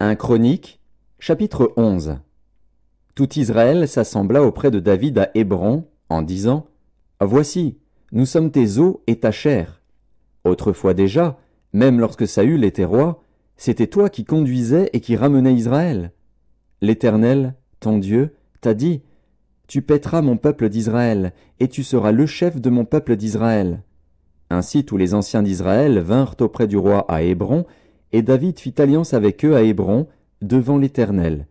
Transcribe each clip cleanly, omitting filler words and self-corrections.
1 Chronique, chapitre 11. Tout Israël s'assembla auprès de David à Hébron, en disant : Voici, nous sommes tes os et ta chair. Autrefois déjà, même lorsque Saül était roi, c'était toi qui conduisais et qui ramenais Israël. L'Éternel, ton Dieu, t'a dit : Tu paîtras mon peuple d'Israël, et tu seras le chef de mon peuple d'Israël. Ainsi tous les anciens d'Israël vinrent auprès du roi à Hébron, et David fit alliance avec eux à Hébron, devant l'Éternel.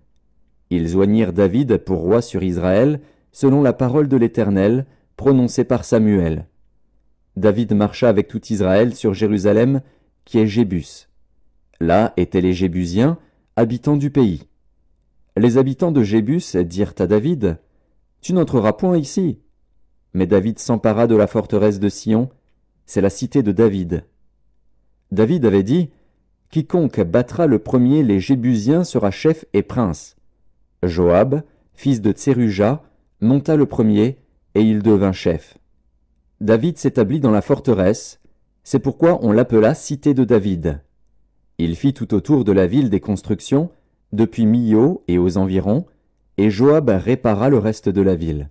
Ils joignirent David pour roi sur Israël, selon la parole de l'Éternel, prononcée par Samuel. David marcha avec tout Israël sur Jérusalem, qui est Jébus. Là étaient les Jébusiens, habitants du pays. Les habitants de Jébus dirent à David : Tu n'entreras point ici. Mais David s'empara de la forteresse de Sion, c'est la cité de David. David avait dit : Quiconque battra le premier les Jébusiens sera chef et prince. Joab, fils de Tseruja, monta le premier, et il devint chef. David s'établit dans la forteresse, c'est pourquoi on l'appela cité de David. Il fit tout autour de la ville des constructions, depuis Millo et aux environs, et Joab répara le reste de la ville.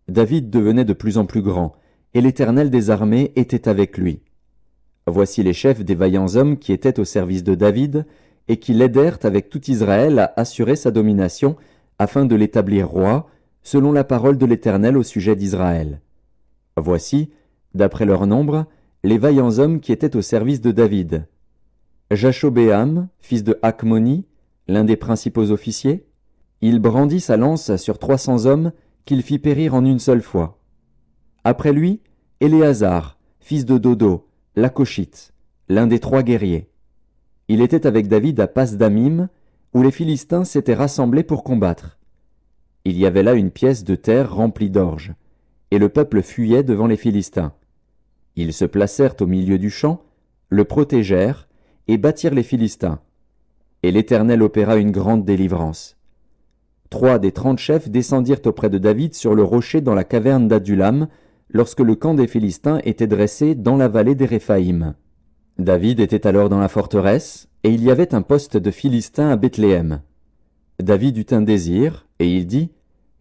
David devenait de plus en plus grand, et l'Éternel des armées était avec lui. Voici les chefs des vaillants hommes qui étaient au service de David, et qui l'aidèrent avec tout Israël à assurer sa domination, afin de l'établir roi, selon la parole de l'Éternel au sujet d'Israël. Voici, d'après leur nombre, les vaillants hommes qui étaient au service de David. Jashobéam, fils de Hakmoni, l'un des principaux officiers, il brandit sa lance sur 300 hommes qu'il fit périr en une seule fois. Après lui, Éléazar, fils de Dodo, l'Akoshite, l'un des 3 guerriers. Il était avec David à Pas-Damim, où les Philistins s'étaient rassemblés pour combattre. Il y avait là une pièce de terre remplie d'orge, et le peuple fuyait devant les Philistins. Ils se placèrent au milieu du champ, le protégèrent, et battirent les Philistins. Et l'Éternel opéra une grande délivrance. 3 des 30 chefs descendirent auprès de David sur le rocher dans la caverne d'Adulam, lorsque le camp des Philistins était dressé dans la vallée des Réphaïm. David était alors dans la forteresse, et il y avait un poste de Philistins à Bethléem. David eut un désir, et il dit :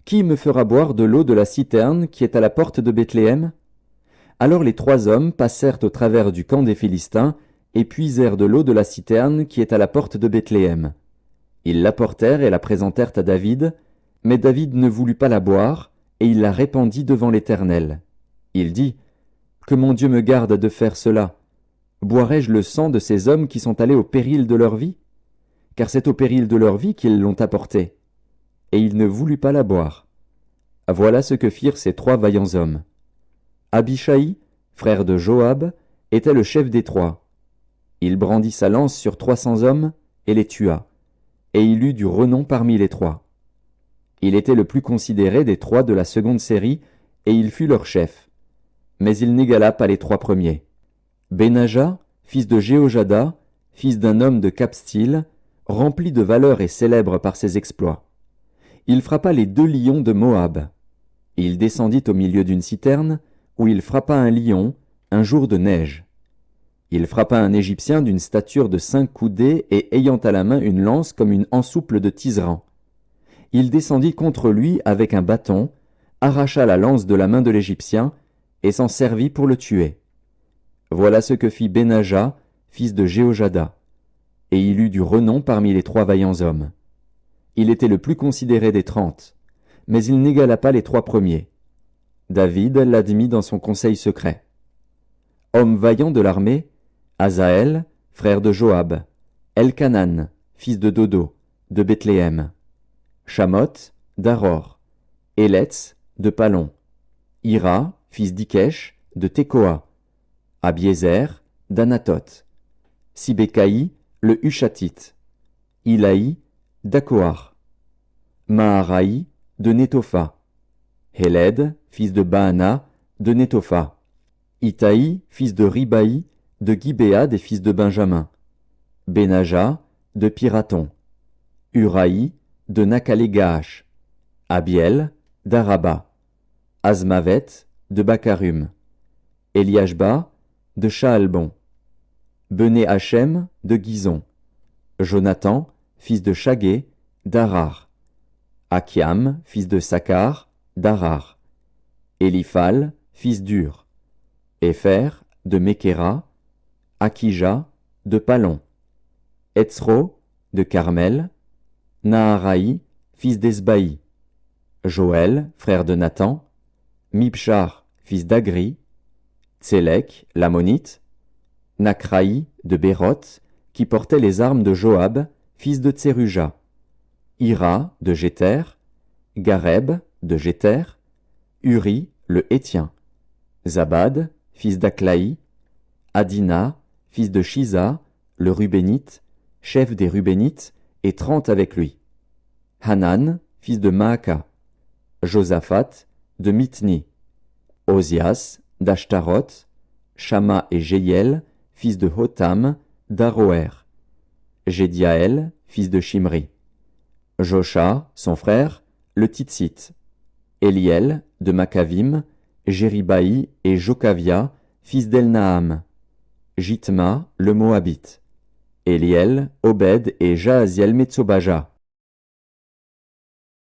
Qui me fera boire de l'eau de la citerne qui est à la porte de Bethléem ? Alors les 3 hommes passèrent au travers du camp des Philistins, et puisèrent de l'eau de la citerne qui est à la porte de Bethléem. Ils l'apportèrent et la présentèrent à David, mais David ne voulut pas la boire, et il la répandit devant l'Éternel. Il dit : Que mon Dieu me garde de faire cela. Boirai-je le sang de ces hommes qui sont allés au péril de leur vie ? Car c'est au péril de leur vie qu'ils l'ont apportée. Et il ne voulut pas la boire. Voilà ce que firent ces 3 vaillants hommes. Abishai, frère de Joab, était le chef des 3. Il brandit sa lance sur 300 hommes et les tua. Et il eut du renom parmi les 3. Il était le plus considéré des 3 de la seconde série, et il fut leur chef. Mais il n'égala pas les 3 premiers. Benaja, fils de Jéhojada, fils d'un homme de Capstil, rempli de valeur et célèbre par ses exploits. Il frappa les 2 lions de Moab. Il descendit au milieu d'une citerne, où il frappa un lion, un jour de neige. Il frappa un Égyptien d'une stature de 5 coudées et ayant à la main une lance comme une ensouple de tisserand. Il descendit contre lui avec un bâton, arracha la lance de la main de l'Égyptien, et s'en servit pour le tuer. Voilà ce que fit Benaja, fils de Jéhojada. Et il eut du renom parmi les 3 vaillants hommes. Il était le plus considéré des 30, mais il n'égala pas les 3 premiers. David l'admit dans son conseil secret. Homme vaillant de l'armée, Azaël, frère de Joab, Elkanan, fils de Dodo, de Bethléem, Shamoth, d'Aror, Életz, de Palon, Ira, fils d'Ikesh, de Tekoa, Abiézer, d'Anatoth, Sibécaï, le Hushatite, Ilaï, d'Akoar, Maharaï, de Netopha, Héled, fils de Baana, de Netopha, Itaï, fils de Ribaï, de Gibéa des fils de Benjamin, Benaja, de Piraton, Uraï, de Nakalegaach, Abiel, d'Araba, Azmavet, de Bakarum, Eliashba, de Shaalbon, Bené Hachem, de Gizon, Jonathan, fils de Shagé, d'Arar. Akiam, fils de Sakar, d'Arar. Éliphal, fils d'Ur. Épher, de Mékéra. Akija, de Palon. Etzro, de Carmel. Naharaï, fils d'Esbaï. Joël, frère de Nathan. Mibchar, fils d'Agri. Tsélek, l'ammonite. Nakraï, de Béroth, qui portait les armes de Joab, fils de Tseruja. Ira, de Jéter. Gareb, de Jéter. Uri, le Hétien. Zabad, fils d'Aklaï. Adina, fils de Shiza, le Rubénite, chef des Rubénites, et 30 avec lui. Hanan, fils de Maaka. Josaphat, de Mithni. Ozias, d'Ashtaroth. Shama et Jéiel, fils de Hotam, d'Aroer. Jédiaël, fils de Shimri. Josha, son frère, le Titsite. Éliel, de Makavim. Jéribaï et Jokavia, fils d'Elnaam. Jitma, le Moabite. Éliel, Obed et Jahaziel Metsobaja.